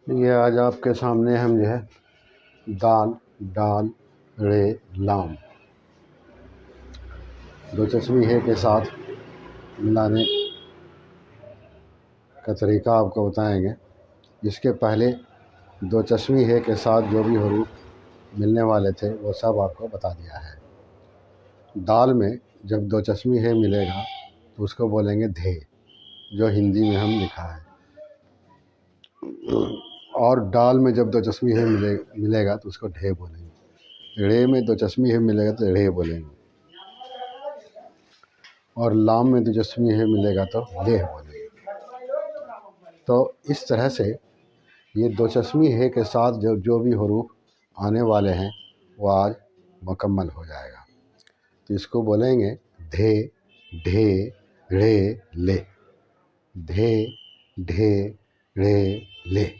ये आज आपके सामने हम जो है दाल, डाल, रे, लाम दो चश्मी है के साथ मिलाने का तरीका आपको बताएंगे। इसके पहले दो चश्मी है के साथ जो भी हरूफ मिलने वाले थे वो सब आपको बता दिया है। दाल में जब दो चश्मी है मिलेगा तो उसको बोलेंगे धे, जो हिंदी में हम लिखा है। और डाल में जब दो चश्मी है मिलेगा तो उसको ढे बोलेंगे। रे में दो चश्मी है मिलेगा तो रे बोलेंगे। और लाम में दो चश्मी है मिलेगा तो लेह बोलेंगे। तो इस तरह से ये दो चश्मी है के साथ जो भी हरूफ आने वाले हैं वो आज मुकम्मल हो जाएगा। तो इसको बोलेंगे धे, ढे, रे, ले। धे, ढे, रे, ले।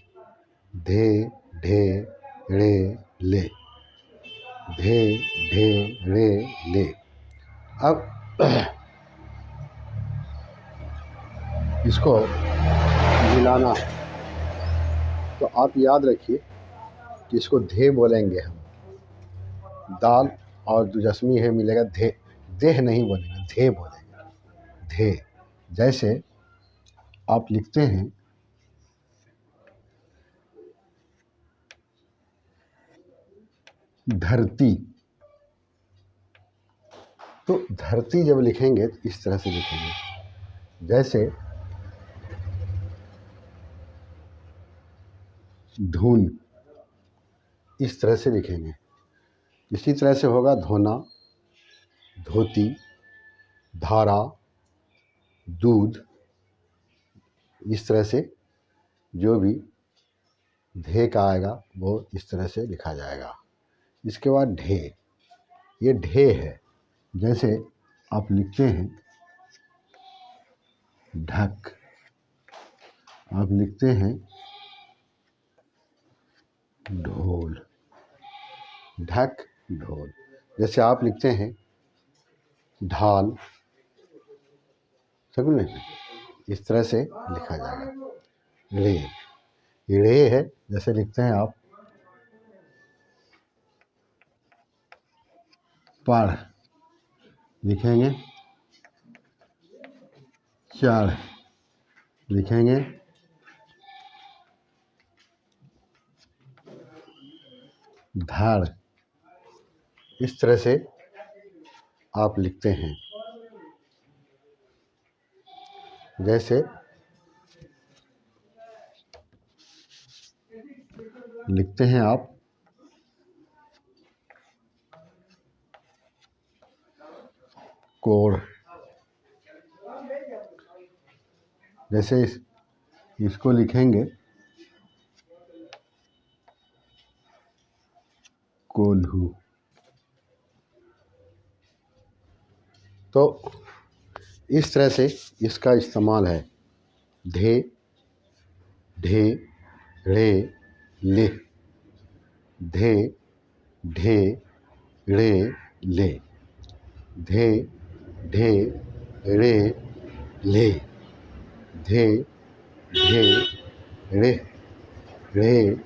धे, ढे, रे, ले। धे, ढे, रे, ले। अब इसको मिलाना है तो आप याद रखिए कि इसको धे बोलेंगे हम। दाल और दो चश्मी है मिलेगा धे, देह नहीं बोलेंगे, धे बोलेंगे। धे, जैसे आप लिखते हैं धरती, तो धरती जब लिखेंगे तो इस तरह से लिखेंगे। जैसे धून, इस तरह से लिखेंगे। इसी तरह से होगा धोना, धोती, धारा, दूध। इस तरह से जो भी धे का आएगा वो इस तरह से लिखा जाएगा। इसके बाद ढे, ये ढे है। जैसे आप लिखते हैं ढक, आप लिखते हैं ढोल, ढक, ढोल। जैसे आप लिखते हैं ढाल, समझ लें, इस तरह से लिखा जाएगा। रे, रे है, जैसे लिखते हैं आप पढ़, लिखेंगे चढ़, लिखेंगे धड़। इस तरह से आप लिखते हैं। जैसे लिखते हैं आप कोढ़, जैसे इसको लिखेंगे कोल्हू। तो इस तरह से इसका इस्तेमाल है। धे, ढे, रे, ले। धे, ढे, रे, ले। धे, ढे, रे, ले। धे, ढे, रे, रे,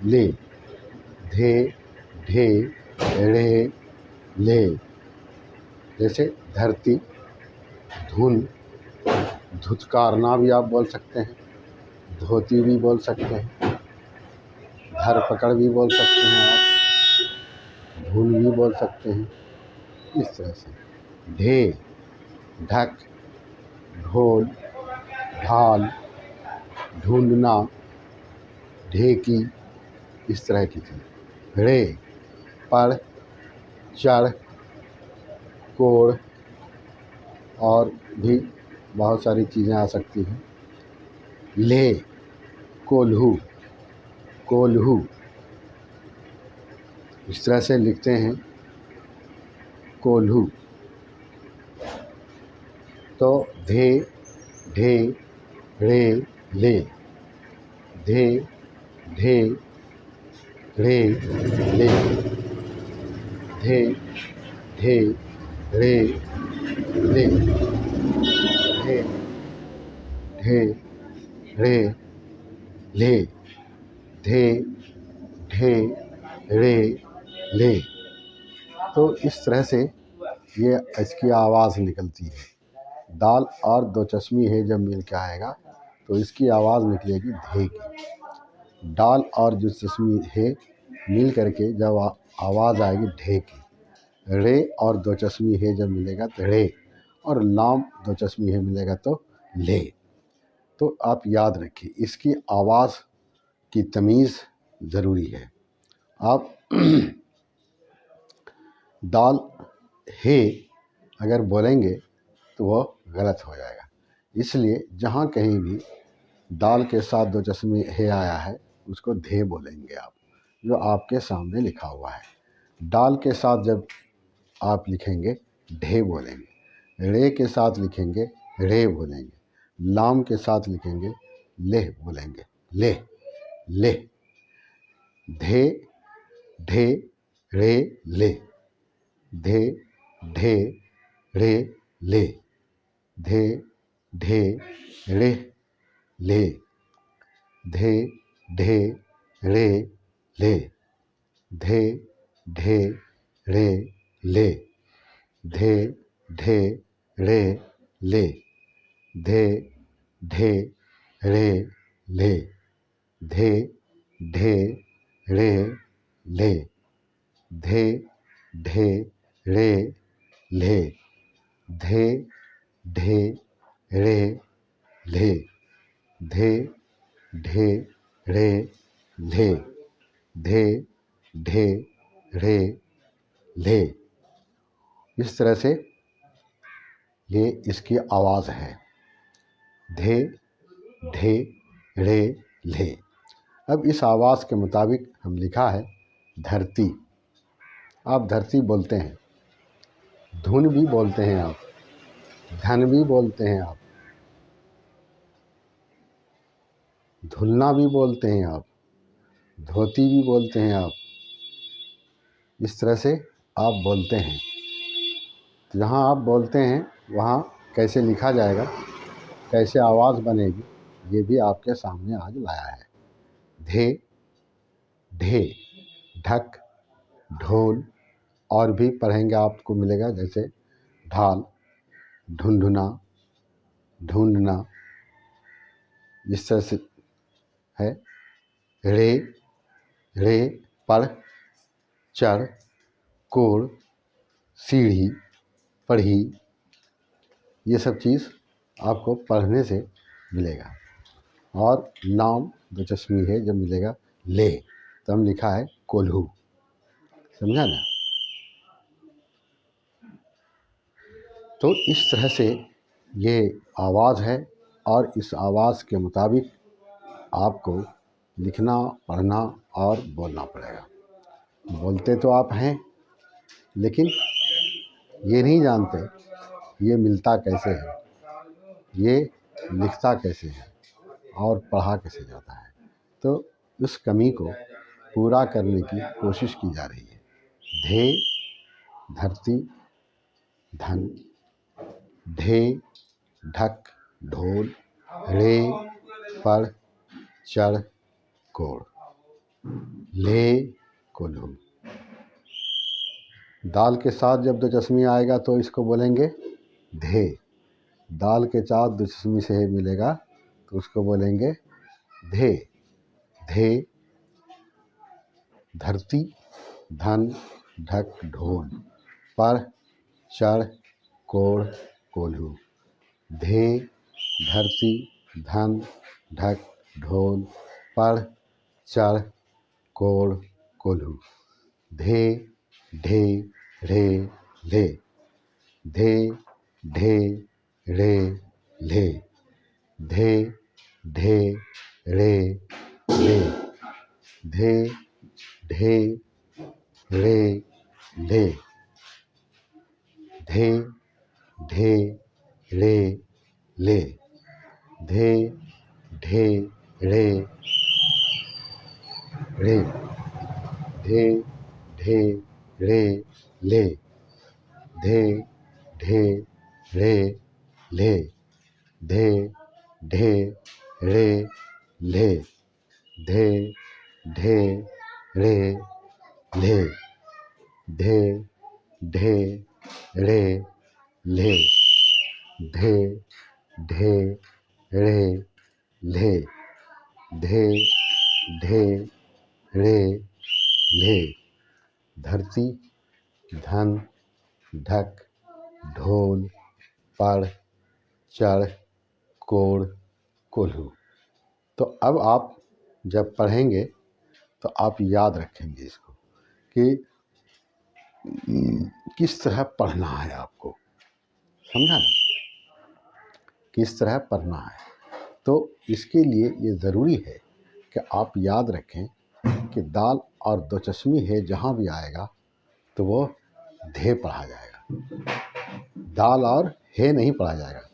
ले। धे, ढे, रे, ले। जैसे धरती, धुन, धुतकारना भी आप बोल सकते हैं, धोती भी बोल सकते हैं, धर पकड़ भी बोल सकते हैं आप, धुन भी बोल सकते हैं। इस तरह से ढे, ढक, ढोल, ढाल, ढूंढना, ढेकी, इस तरह की चीज़। रे, पढ़, चढ़, कोड़, और भी बहुत सारी चीज़ें आ सकती हैं। ले, कोल्हू, कोल्हू, इस तरह से लिखते हैं कोल्हू। तो धे, ढे, रे, ले, धे, ढे, रे, ले, धे, ढे, रे, ले, धे, ढे, रे, ले, धे, ढे, रे, ले। तो इस तरह से ये इसकी आवाज़ निकलती है। दाल और दो चश्मी है जब मिल के आएगा तो इसकी आवाज़ निकलेगी धे की। डाल और जो चश्मी है मिल करके जब आवाज़ आएगी ढे की। रे और दो चश्मी है जब मिलेगा तो रे, और लाम दो चश्मी है मिलेगा तो ले। तो आप याद रखिए इसकी आवाज़ की तमीज़ ज़रूरी है। आप दाल है अगर बोलेंगे तो वो गलत हो जाएगा। इसलिए जहाँ कहीं भी दाल के साथ दो चश्मे है आया है उसको धे बोलेंगे आप, जो आपके सामने लिखा हुआ है। डाल के साथ जब आप लिखेंगे ढे बोलेंगे, रे के साथ लिखेंगे रे बोलेंगे, लाम के साथ लिखेंगे लेह बोलेंगे, लेह, लेह। धे, ढे, रे, ले, धे, ढे, रे, ले, धे, ढे, रे, ले, धे, ढे, रे, ले, धे, ढे, रे, ले, धे, ढे, रे, ले, धे, ढे, रे, ले, धे, ढे, रे, ले, धे, ढे, रे, ले, धे, ढे, रे, ले, धे, ढे, रे, ले, धे, ढे, रे, ले। इस तरह से ये इसकी आवाज़ है, धे, ढे, रे, ले। अब इस आवाज़ के मुताबिक हम लिखा है धरती। आप धरती बोलते हैं, धुन भी बोलते हैं आप, धन भी बोलते हैं आप, धुलना भी बोलते हैं आप, धोती भी बोलते हैं आप। इस तरह से आप बोलते हैं। तो जहाँ आप बोलते हैं वहाँ कैसे लिखा जाएगा, कैसे आवाज़ बनेगी, ये भी आपके सामने आज लाया है। धे, ढे, ढक, ढोल, और भी पढ़ेंगे आपको मिलेगा जैसे ढाल, ढूंढना, ढूंढना, इस तरह से है। रे, रे, पढ़, चढ़, कोड़, सीढ़ी, पढ़ी, ये सब चीज़ आपको पढ़ने से मिलेगा। और लाम दो चश्मी है जब मिलेगा ले, तो हम लिखा है कोल्हू। समझा ना? तो इस तरह से ये आवाज़ है और इस आवाज़ के मुताबिक आपको लिखना, पढ़ना और बोलना पड़ेगा। बोलते तो आप हैं लेकिन ये नहीं जानते ये मिलता कैसे है, ये लिखता कैसे है और पढ़ा कैसे जाता है। तो उस कमी को पूरा करने की कोशिश की जा रही है। धे, धरती, धन, ढे, ढक, ढोल, रे, पढ़, चढ़, कोड़, ले, कोल्हू। दाल के साथ जब दो चश्मी आएगा तो इसको बोलेंगे धे। दाल के साथ दो चश्मी से मिलेगा तो उसको बोलेंगे धे। धे, धरती, धन, ढक, ढोल, पढ़, चढ़, कोड़, कोल्हू। धे धरती धन ढक ढोल पढ़ चढ़ कोड़ कोल्हू। धे ढे ढे ले। धे ढे ढे ले। धे ढे ढे ले। धे ढे ढे ले। धे ढे ढे ले। धे ढे ढे रे। धे ढे ढे ले। धे ढे ढे ले। धे ढे ढे ले। धे ढे ढे ले। धे ढे ढे ले। धे ढे ढे ले। धे ढे ढे ले। धरती धन ढक ढोल पढ़ चढ़ कोड़ कोल्हू। तो अब आप जब पढ़ेंगे तो आप याद रखेंगे इसको कि किस तरह पढ़ना है आपको, समझा ना, किस तरह पढ़ना है। तो इसके लिए ये ज़रूरी है कि आप याद रखें कि दाल और दो चश्मी है जहाँ भी आएगा तो वो धे पढ़ा जाएगा, दाल और है नहीं पढ़ा जाएगा,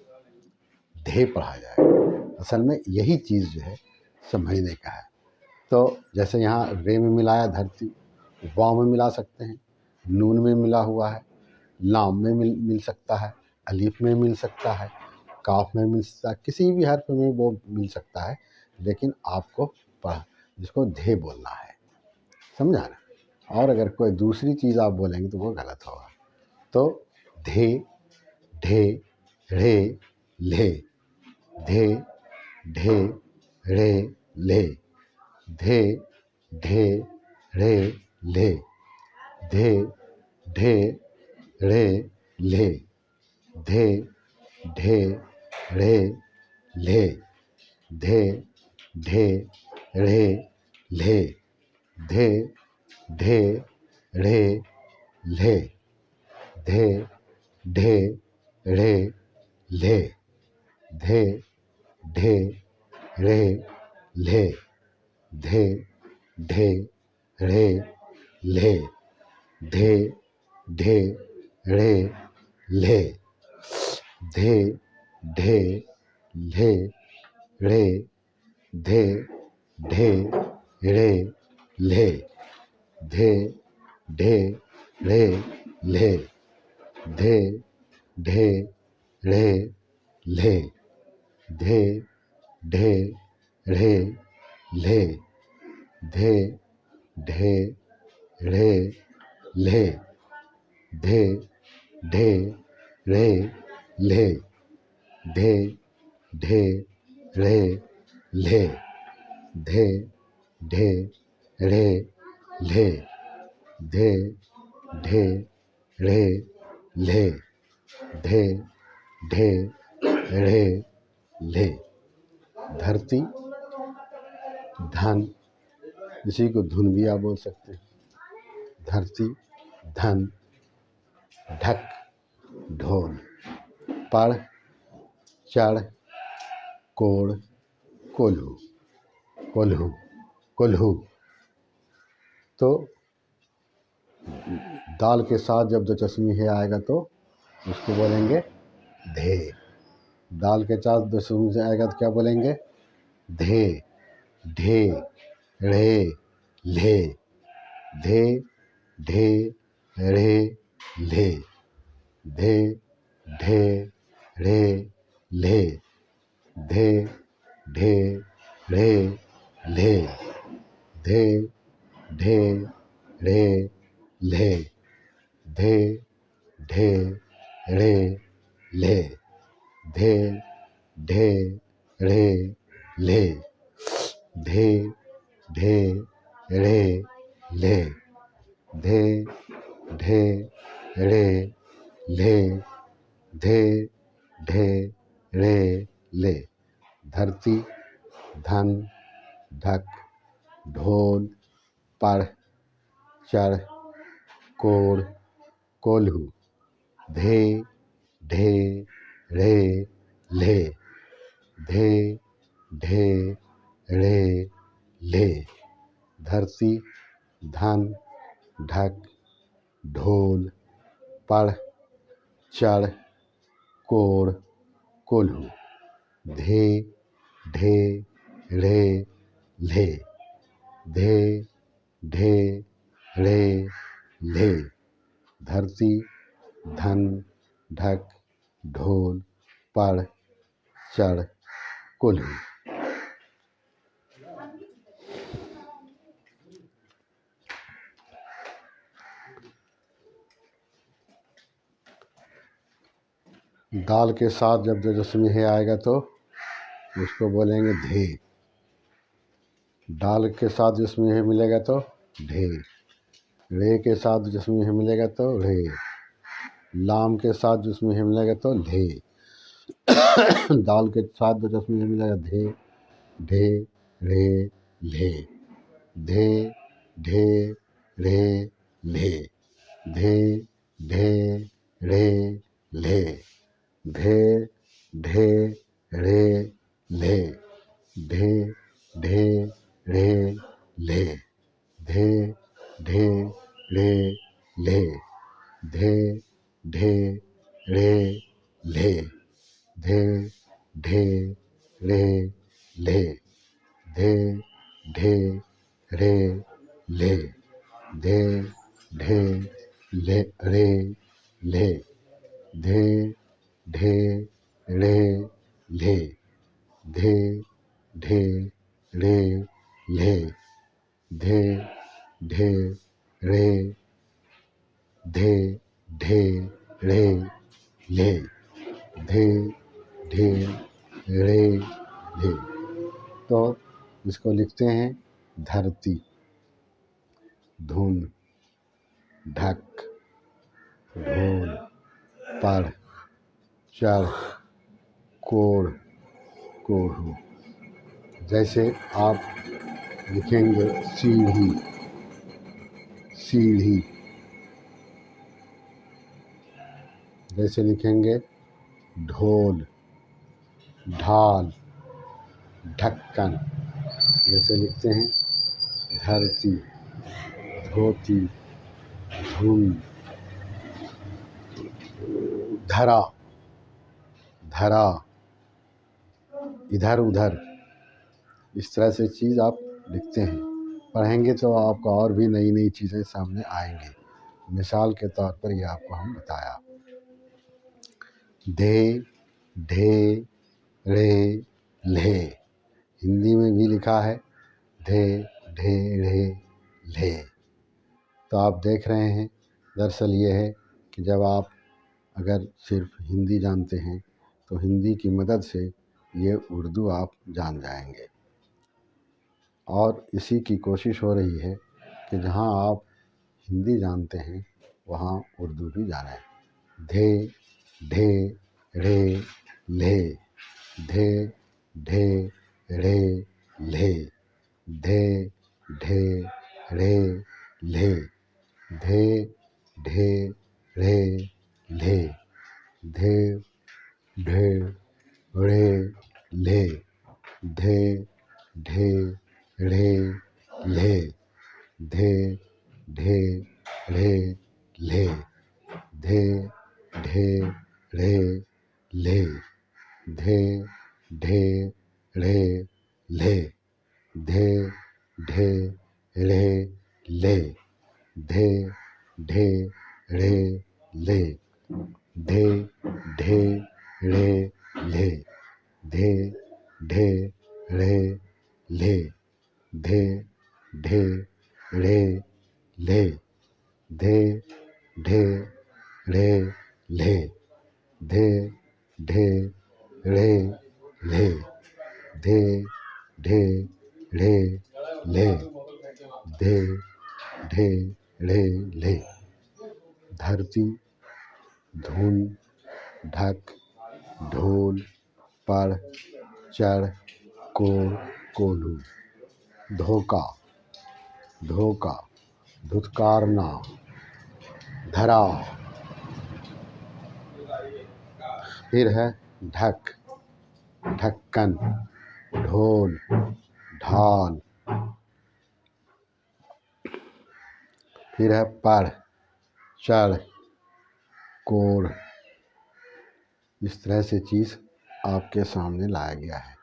धे पढ़ा जाएगा। असल में यही चीज़ जो है समझने का है। तो जैसे यहाँ रे में मिलाया धरती, वाव में मिला सकते हैं, नून में मिला हुआ है, लाम में मिल सकता है, अलीफ में मिल सकता है, काफ में मिल सकता है, किसी भी हर्फ में वो मिल सकता है, लेकिन आपको पढ़ जिसको धे बोलना है, समझा ना। और अगर कोई दूसरी चीज़ आप बोलेंगे तो वो गलत होगा। तो धे ढे रे ले। धे ढे रे ले। धे ढे रे ले। धे ढे रे ले। धे ढे रे ले। धे ढे रे ले। धे ढे रे ले। धे ढे रे ले। धे ढे रे ले। धे ढे रे ले। धे ढे रे ले। धे ढे ले रे। धे ढे रे ले। धे ढे रे ले। धे ढे रे ले। धे ढे रे ले। धे ढे रे ले। धे ढे रे ले। धे ढे रे ले। धे ढे रे ले। धे ढे रे ले। धे ढे रे ले। धरती धन, इसी को धुन भी आप बोल सकते हैं। धरती धन ढक ढोल पढ़ चढ़ कोड़ कोल्हू। कोल्हू कोल्हू। तो दाल के साथ जब दो चश्मी है आएगा तो उसको बोलेंगे धे। दाल के साथ दो चश्मी से आएगा तो क्या बोलेंगे, धे ढे रे ले। धे ढे रे ले। धे ढे रे ले। धे ढे रे ले। धे ढे रे ले। धे ढे रे ले। धे ढे रे ले। धे ढे रे ले। धे ढे रे ले। धे ढे रे ले। धरती धन ढक ढोल पढ़ चढ़ कोड़ कोल्हू। धे ढे रे ले। धे ढे रे ले। धरती धन ढक ढोल पढ़ चढ़ कोड़ कोल्हू। धे ढे रे ले। धे ढे रे ले। धरती धन ढक ढोल पढ़ चढ़ कोल्हू। दाल के साथ जब दजस्मी है आएगा तो उसको बोलेंगे धे। दाल के साथ जिसमें है मिलेगा तो ढे। रे के साथ जिसमें है मिलेगा तो रे। लाम के साथ जिसमें है मिलेगा तो धे। दाल के साथ जिसमें है मिलेगा धे ढे रे ले। धे ढे रे ले। धे ढे रे ले। धे ढे रे ले। धे ढे रे ले। धे ढे रे ले। धे ढे रे ले। धे ढे रे ले। धे ढे रे ले। धे ढे ले रे ले। धे ढे रे ले। धे ढे रे ले। धे ढे रे। धे ढे रे ले। धे ढे रे ले। तो इसको लिखते हैं धरती धुन ढक ढोल पढ़ चढ़ कोड़ कोढ़ू। जैसे आप लिखेंगे सीढ़ी सीढ़ी। जैसे लिखेंगे ढोल ढाल ढक्कन। जैसे लिखते हैं धरती धोती धुन धरा धरा इधर उधर। इस तरह से चीज़ आप लिखते हैं। पढ़ेंगे तो आपको और भी नई नई चीज़ें सामने आएंगी। मिसाल के तौर पर ये आपको हम बताया। धे ढे रे ले। हिंदी में भी लिखा है धे ढे रे ले। तो आप देख रहे हैं दरअसल ये है कि जब आप अगर सिर्फ हिंदी जानते हैं तो हिंदी की मदद से ये उर्दू आप जान जाएंगे। और इसी की कोशिश हो रही है कि जहाँ आप हिंदी जानते हैं वहाँ उर्दू भी जानें। धे ढे रे ले। धे ढे रे ले। धे ढे रे ले। धे ढे रे ले। धे ढे रे ले। धे ढे रे ले। धे ढे रे ले। धे ढे रे ले। धे ढे रे ले। धे ढे रे ले। धे ढे रे ले। धे ढे रे ले। धे ढे रे ले। धे ढे रे ले। धे ढे रे ले। धे ढे रे ले। धे ढे रे ले। धे ढे रे ले। धरती धुन ढक ढोल पढ़ चढ़ कोढ़ कोल्हू। धोखा धोखा धुतकारना धरा। फिर है ढक ढक्कन ढोल ढाल। फिर है पढ़ चढ़ कोढ़। इस तरह से चीज़ आपके सामने लाया गया है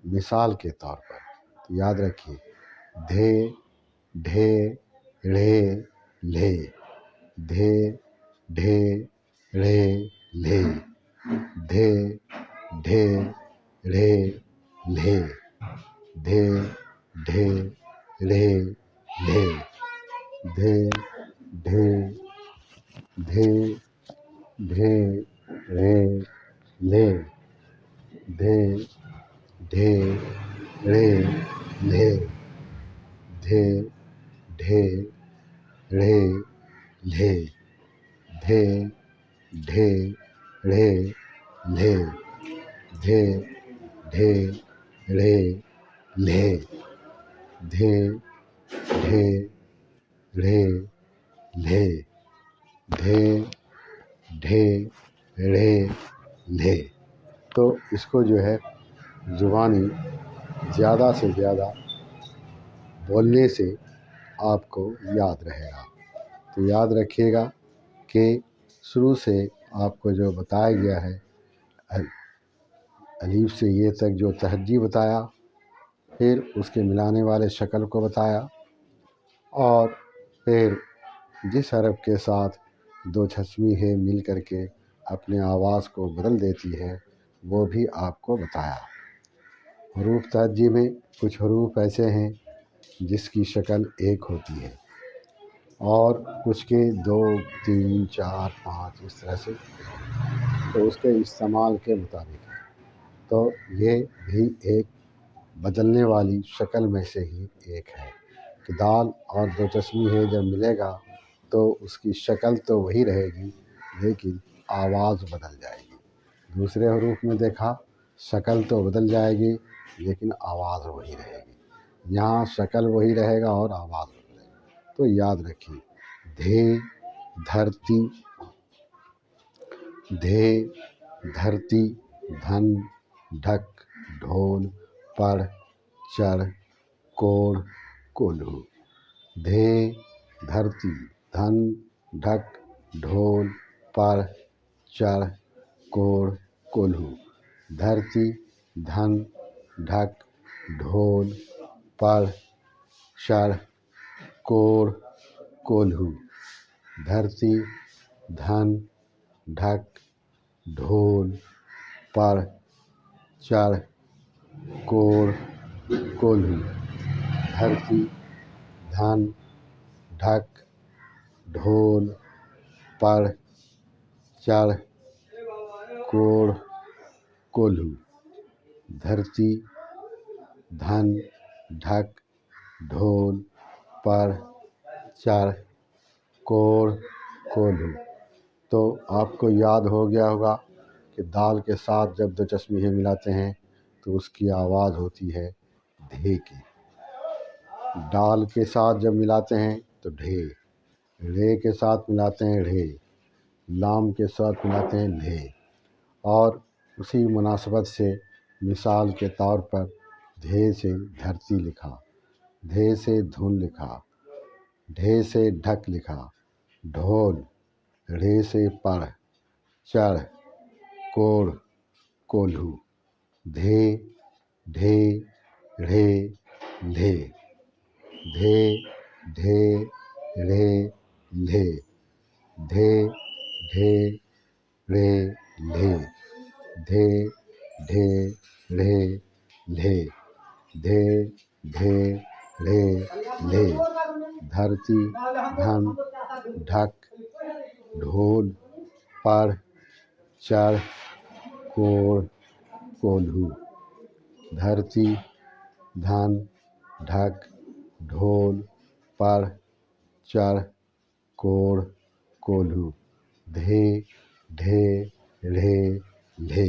मिसाल के तौर पर। तो याद रखिए धे ढे ढ़े ले। धे ढे ढ़े ले। धे ढे ढ़े ले। धे ढे ढ़े ले। धे ढे ढे ढे ढ़े ले। धे ढे ढ़े ले। धे ढे ढ़े ले। धे ढे ढ़े ले। धे ढे ढ़े ले। धे ढे ढ़े ले। धे ढे ढ़े ले। तो इसको जो है ज़ुबानी ज़्यादा से ज़्यादा बोलने से आपको याद रहेगा। तो याद रखिएगा कि शुरू से आपको जो बताया गया है अलीफ से ये तक जो तहज्जी बताया, फिर उसके मिलाने वाले शक्ल को बताया, और फिर जिस हरफ के साथ दो छश्मी है मिल करके अपने आवाज़ को बदल देती है वो भी आपको बताया। हरूफ तहज्जी में कुछ हरूफ ऐसे हैं जिसकी शक्ल एक होती है और कुछ के 2, 3, 4, 5 इस तरह से, तो उसके इस्तेमाल के मुताबिक है। तो ये भी एक बदलने वाली शक्ल में से ही एक है कि दाल और दो चश्मी है जब मिलेगा तो उसकी शक्ल तो वही रहेगी लेकिन आवाज़ बदल जाएगी। दूसरे हरूफ में देखा शक्ल तो बदल जाएगी लेकिन आवाज़ वही रहेगी। यहाँ शक्ल वही रहेगा और आवाज़ बदलेगी। तो याद रखिए धे धरती धे धरती धन ढक ढोल पढ़ चढ़ कोढ़ कोल्हू। धे धरती धन ढक ढोल पढ़ चढ़ कोढ़ कोल्हू। धरती धन ढक ढोल पढ़ चढ़ कोढ़ कोल्हू। धरती धन ढक ढोल पढ़ चढ़ कोढ़ कोल्हू। धरती धन ढक ढोल पढ़ चढ़ कोढ़ कोल्हू। धरती धन ढक ढोल पढ़ चढ़ कोढ़ कोल्हू। तो आपको याद हो गया होगा कि दाल के साथ जब दो चश्मे मिलाते हैं तो उसकी आवाज़ होती है धे की। डाल के साथ जब मिलाते हैं तो ढे, रे के साथ मिलाते हैं ढे, लाम के साथ मिलाते हैं ले। और उसी मुनासबत से मिसाल के तौर पर धे से धरती लिखा, धे से धुन लिखा, ढे से ढक लिखा, ढोल ढे से पढ़ चढ़ कोढ़ कोल्हू। धे ढे ढ़े ले। धे ढे ढ़े ले। धे ढे ढ़े ले। धे ढे ढ़े ले। धे ढे ढ़े ले। धरती धन ढक ढोल पढ़ चढ़ कोढ़ कोल्हू। धरती धन ढक ढोल पढ़ चढ़ कोढ़ कोल्हू। धे ढे ढ़े ले।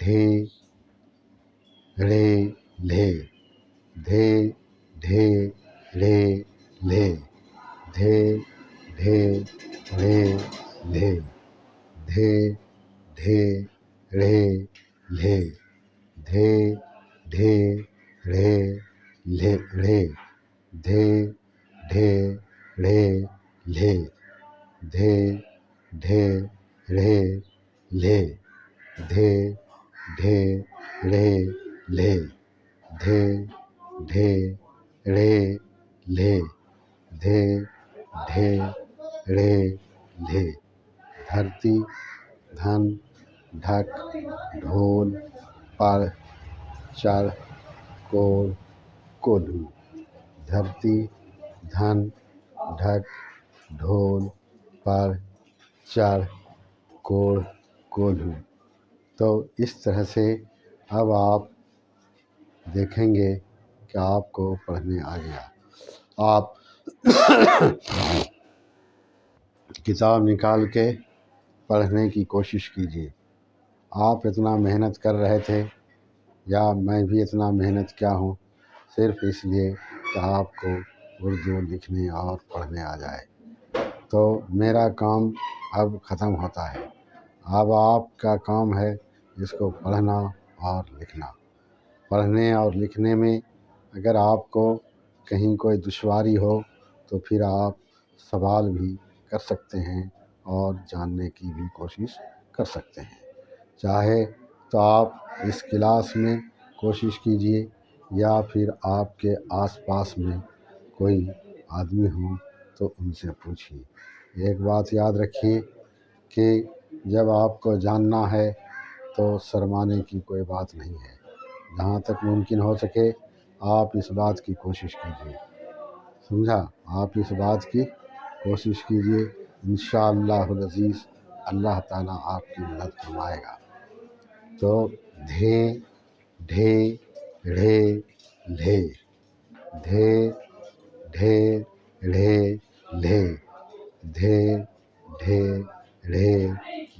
ढे रे ले, धे ढे रे ले, धे ढे रे ले, धे ढे रे ले, धे ढे रे ले रे, धे ढे रे ले, धे ढे रे ले, धे ढे रे ले, धे ढे रे ले, धे ढे रे ले। धरती धन ढक ढोल पर चढ़ कोल कोल्हू, धरती धन ढक ढोल पर चढ़ कोल कोल्हू। तो इस तरह से अब आप देखेंगे कि आपको पढ़ने आ गया। आप किताब निकाल के पढ़ने की कोशिश कीजिए। आप इतना मेहनत कर रहे थे या मैं भी इतना मेहनत किया हूँ सिर्फ इसलिए कि आपको उर्दू लिखने और पढ़ने आ जाए। तो मेरा काम अब ख़त्म होता है। अब आपका काम है इसको पढ़ना और लिखना। पढ़ने और लिखने में अगर आपको कहीं कोई दुश्वारी हो तो फिर आप सवाल भी कर सकते हैं और जानने की भी कोशिश कर सकते हैं। चाहे तो आप इस क्लास में कोशिश कीजिए या फिर आपके आसपास में कोई आदमी हो तो उनसे पूछिए। एक बात याद रखिए कि जब आपको जानना है तो शर्माने की कोई बात नहीं है। जहाँ तक मुमकिन हो सके आप इस बात की कोशिश कीजिए, समझा? आप इस बात की कोशिश कीजिए, इंशाअल्लाहुल अज़ीज़ अल्लाह ताला आपकी मदद फरमाएगा। तो धे ढे ढे ले, धे ढे ढे ले, धे ढे ढे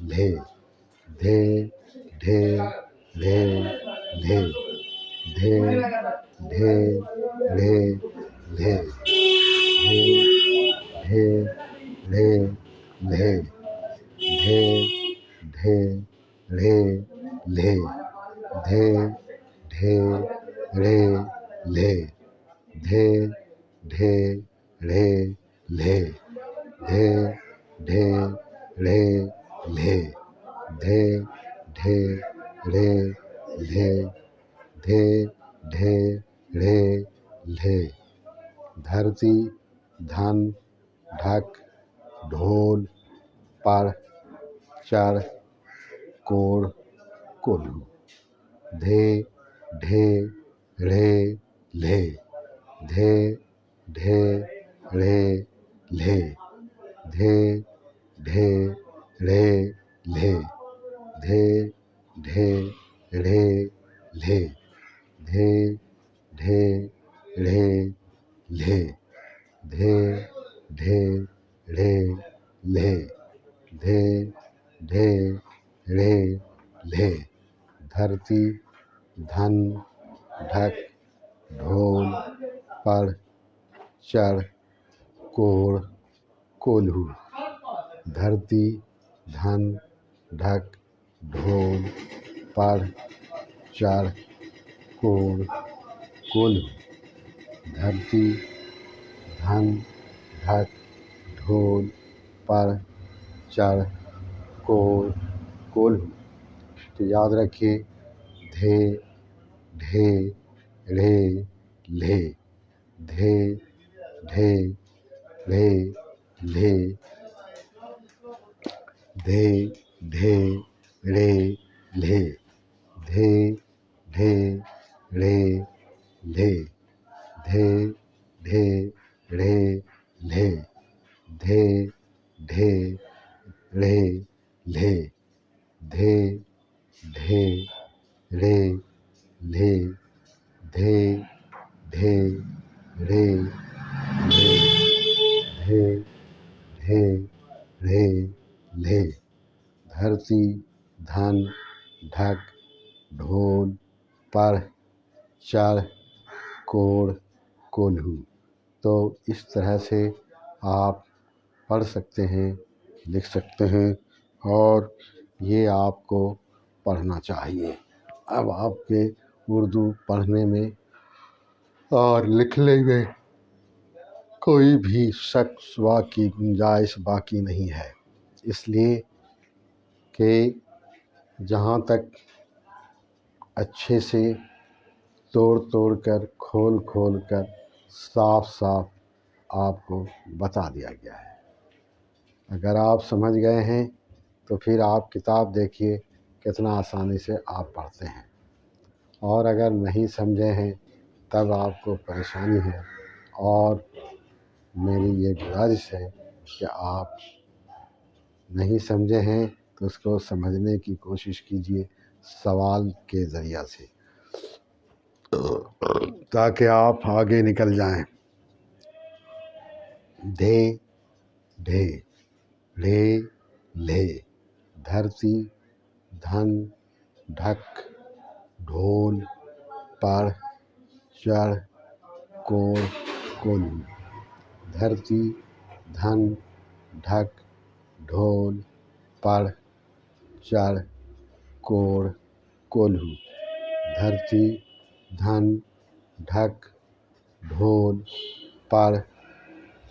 ले, धे ढे ढे ले, धे ढे ढे ले, धे ढे ले, धे ढे ढे ले, धे ढे ढे ले, धे ढे ढे ले, धे ढे ढे ले, धे ढे ढे ले, धे ढे ढे ले। धरती धन ढक ढोल पर चढ़ कोल कोल्हू, धे ढे ढे ले, धे ढे ढे ले, धे ढे ढे ले, धे ढे ढे ले, धे ढे ढे ले, धे ढे ढे ले, धे ढे ढे ले। धरती धन ढक ढोल पर चढ़ कोल कोल्हू, धरती धन ढक ढोल पर चढ़ कोल कोल्हू, धरती धन ढक ढोल पर चढ़ कोल कोल्हू। तो याद रखिए, धे ढे ढे ले, धे ढे ढे ले, धे ढे ढे ले, धे ढे ढे ले, धे ढे ढे ले, धे ढे ढे ले, धे ढे ढे ले, धे ढे ढे ले, धे ढे ढे ले। धरती धन ढक ढोल पढ़ चढ़ कोड़ कोल्हू। तो इस तरह से आप पढ़ सकते हैं, लिख सकते हैं और ये आपको पढ़ना चाहिए। अब आपके उर्दू पढ़ने में और लिखने में कोई भी शक व की गुंजाइश बाकी नहीं है, इसलिए कि जहाँ तक अच्छे से तोड़ तोड़ कर खोल खोल कर साफ साफ आपको बता दिया गया है। अगर आप समझ गए हैं तो फिर आप किताब देखिए कितना आसानी से आप पढ़ते हैं, और अगर नहीं समझे हैं तब आपको परेशानी है। और मेरी ये गुजारिश है कि आप नहीं समझे हैं तो उसको समझने की कोशिश कीजिए सवाल के ज़रिया से, ताकि आप आगे निकल जाएं। धे ढे ढे ले धरती धन ढक ढोल पढ़ चढ़ कोड़ कोल्हू। धरती धन ढक ढोल पढ़ चढ़ कोड़ कोल्हू। धरती धन ढक ढोल पढ़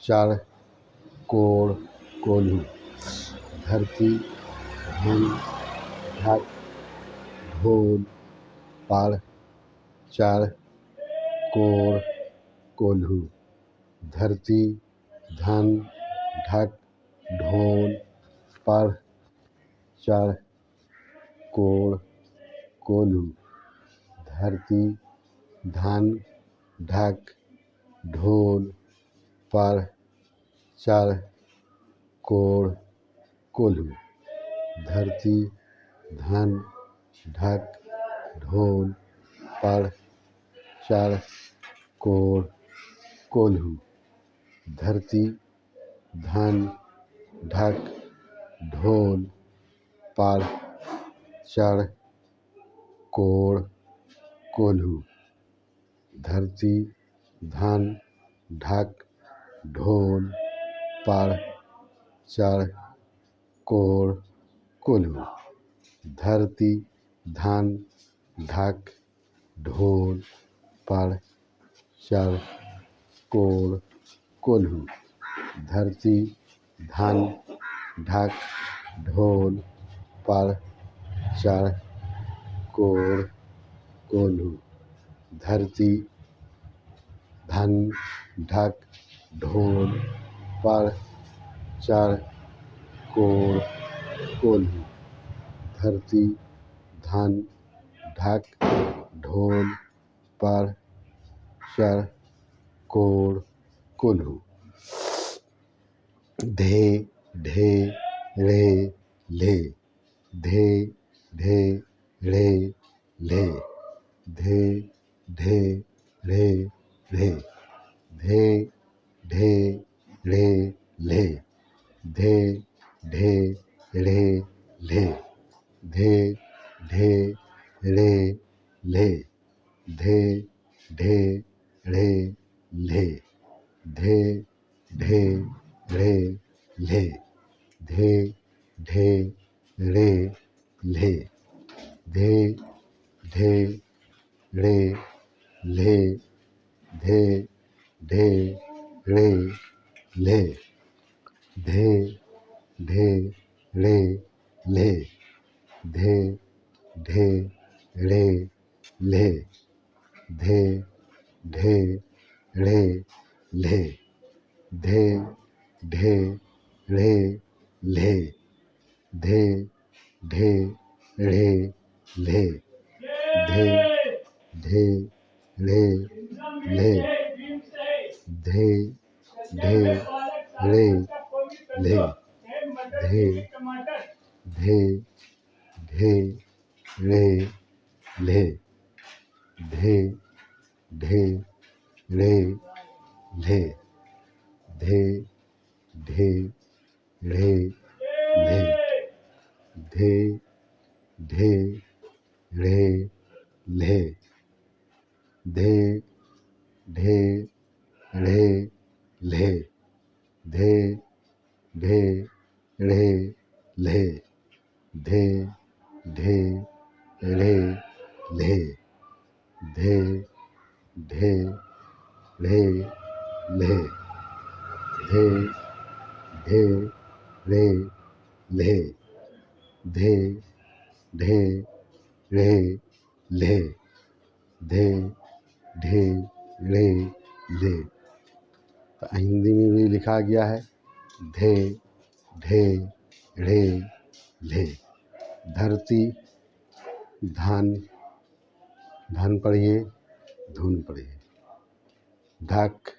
चढ़ कोड़ कोल्हू। धरती धन ढक ढोल पढ़ चढ़ कोड़ कोल्हू। धरती धन ढक ढोल पढ़ चढ़ कोड़ कोल्हू। धरती धन ढक ढोल पढ़ चढ़ कोड़ कोल्हू। धरती धन ढक ढोल पढ़ चढ़ कोड़ कोल्हू। धरती धन ढक ढोल पढ़ चढ़ कोड़ कोल्हू। धरती धन ढक ढोल पढ़ चढ़ कोड़ कोल्हू। धरती धन ढक ढोल पढ़ चढ़ कोड़ कोल्हू। धरती धन ढक ढोल पढ़ चढ़ कोड़ कोल्हू। धरती धन ढक ढोल पढ़ चढ़ कोड़ कोल्हू। धरती धन ढक ढोल पढ़ चढ़ कोड़ कोल्हू। धे ढे रे ले धे ढे रे ले धे ढे रे ले धे ढे रे ले धे ढे रे ले धे ढे रे ले धे ढे रे ले धे ढे रे ले धे ढे रे ले धे ढे रे ले धे ढे रे ले धे ढे रे ले धे ढे रे ले धे ढे रे ले धे ढे रे ले धे ढे रे ले धे ढे रे ले धे ढे रे ले धे ढे ढे रे ले धे ढे रे ले धे ढे रे ले धे ढे ढ़े ल्हे, धे ढे ढ़े ल्हे, धे ढे ढ़े ल्हे, धे ढे ढ़े ल्हे, धे ढे ढ़े ल्हे, धे ढे ढ़े ल्हे, धे ढे ढ़े ल्हे, धे ढे ढ़े ल्हे। तो हिंदी में भी लिखा गया है धे ढे ढ़े ल्हे। धरती धन, धन पढ़िए, धुन पढ़िए। ढक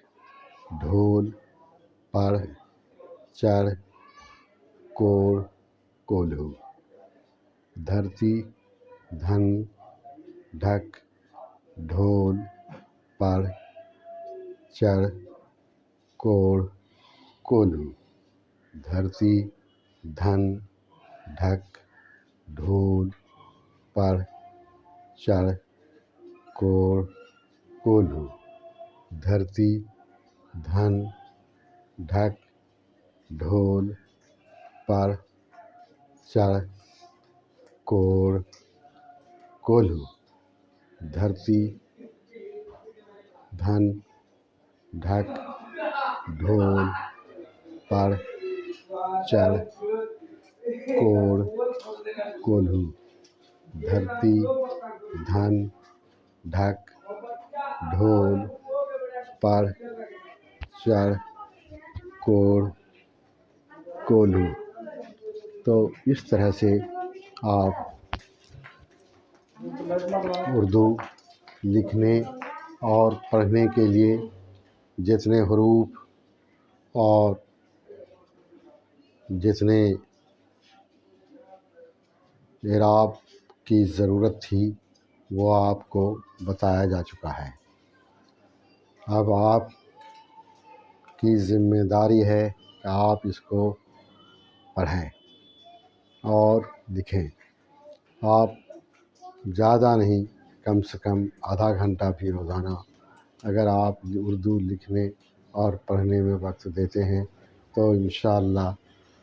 ढोल पढ़ चढ़ कोढ़ कोल्हू। धरती धन ढक ढोल पढ़ चढ़ कोढ़ कोल्हू। धरती धन ढक ढोल पढ़ चढ़ कोढ़ कोल्हू। धरती धन ढक ढोल पढ़ चढ़ कोढ़ कोल्हू। धरती धन ढक ढोल पढ़ चढ़ कोढ़ कोल्हू। धरती धन ढक ढोल पढ़ चढ़ कोढ़ कोल्हू। तो इस तरह से आप उर्दू लिखने और पढ़ने के लिए जितने हरूफ और जितने इराब की ज़रूरत थी वो आपको बताया जा चुका है। अब आप की ज़िम्मेदारी है कि आप इसको पढ़ें और लिखें। आप ज़्यादा नहीं, कम से कम आधा घंटा भी रोज़ाना अगर आप उर्दू लिखने और पढ़ने में वक्त देते हैं तो इंशाअल्लाह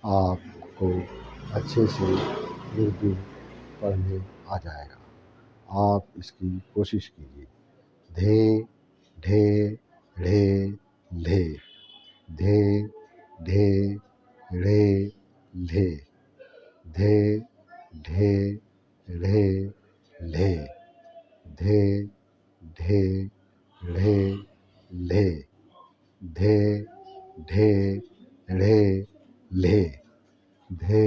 आपको अच्छे से उर्दू पढ़ने आ जाएगा। आप इसकी कोशिश कीजिए। धे ढे ढ़े ल्हे, धे ढे ढ़े ल्हे, धे ढे ढ़े ल्हे, धे ढे ढ़े ल्हे, धे ढे ढ़े ल्हे, धे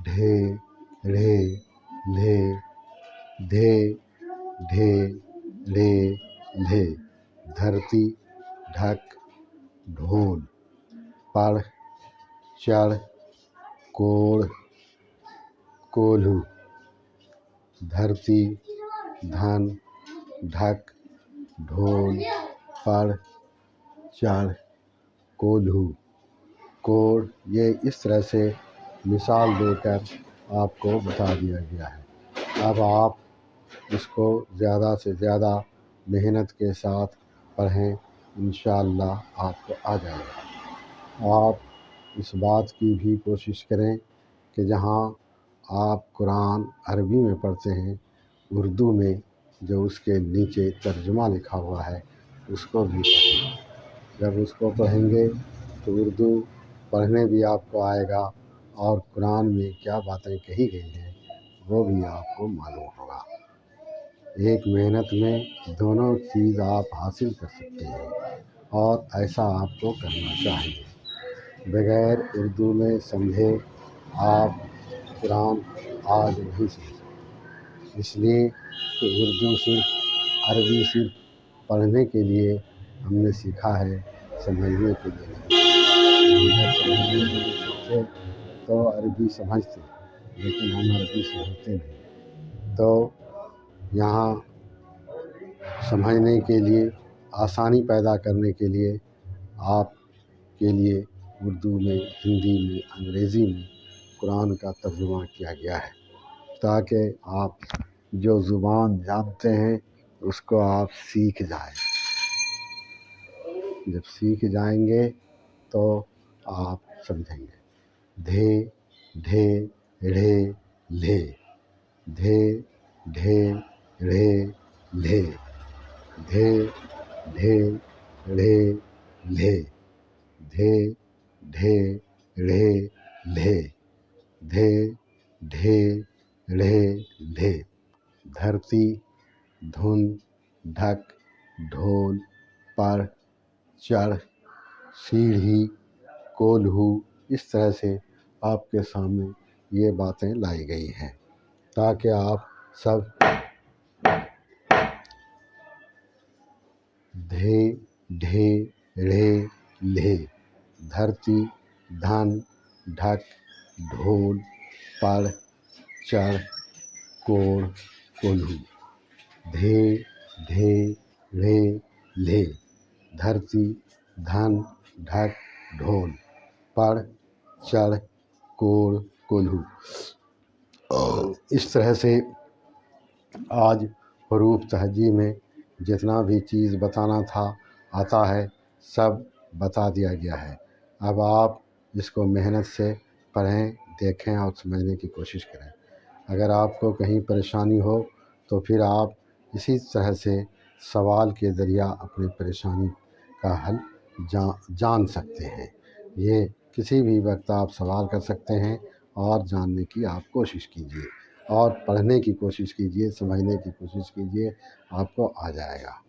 ढे ढ़े ल्हे, धे ढे ढ़े ल्हे। धरती ढक ढोल पढ़ चढ़ कोढ़ कोल्हू। धरती धन ढक ढोल पढ़ चढ़ कोल्हू। कोढ़, ये इस तरह से मिसाल देकर आपको बता दिया गया है। अब आप इसको ज़्यादा से ज़्यादा मेहनत के साथ पढ़ें, इंशाअल्लाह आपको आ जाएगा। आप इस बात की भी कोशिश करें कि जहाँ आप कुरान अरबी में पढ़ते हैं, उर्दू में जो उसके नीचे तर्जुमा लिखा हुआ है उसको भी पढ़ें। जब उसको पढ़ेंगे तो उर्दू पढ़ने भी आपको आएगा और कुरान में क्या बातें कही गई हैं वो भी आपको मालूम होगा। एक मेहनत में दोनों चीज़ आप हासिल कर सकते हैं और ऐसा आपको करना चाहिए। बगैर उर्दू में समझे आप कुरान आज नहीं समझ, इसलिए कि उर्दू सिर्फ अरबी सिर्फ पढ़ने के लिए हमने सीखा है, समझने के लिए नहीं। तो अरबी समझते लेकिन हम अरबी समझते नहीं। तो यहाँ समझने के लिए आसानी पैदा करने के लिए आप के लिए उर्दू में, हिंदी में, अंग्रेज़ी में कुरान का तर्जुमा किया गया है ताकि आप जो ज़ुबान जानते हैं उसको आप सीख जाएं। जब सीख जाएंगे तो आप समझेंगे। धे ढे ढ़े ले, धे ढे ढ़े ले, धे ढे ढ़े ले, धे ढे ढ़े ले, धे ढे ढ़े ले। धरती, धुन, ढक, ढोल, पर, चढ़, सीढ़ी, कोल्हू, इस तरह से आपके सामने ये बातें लाई गई हैं ताकि आप सब धे ढे ढ़े ले, धरती, धन, ढक, ढोल, पढ़, चढ़, कोढ़, कोल्हू। धे ढे ढ़े ले, धरती, धन, ढक, ढोल, पढ़, चढ़, कोढ़, कोल्हू। इस तरह से आज हरूफ तहजी में जितना भी चीज़ बताना था आता है, सब बता दिया गया है। अब आप इसको मेहनत से पढ़ें, देखें और समझने की कोशिश करें। अगर आपको कहीं परेशानी हो तो फिर आप इसी तरह से सवाल के ज़रिया अपनी परेशानी का हल जान सकते हैं। ये किसी भी वक्त आप सवाल कर सकते हैं और जानने की आप कोशिश कीजिए और पढ़ने की कोशिश कीजिए, समझने की कोशिश कीजिए, आपको आ जाएगा।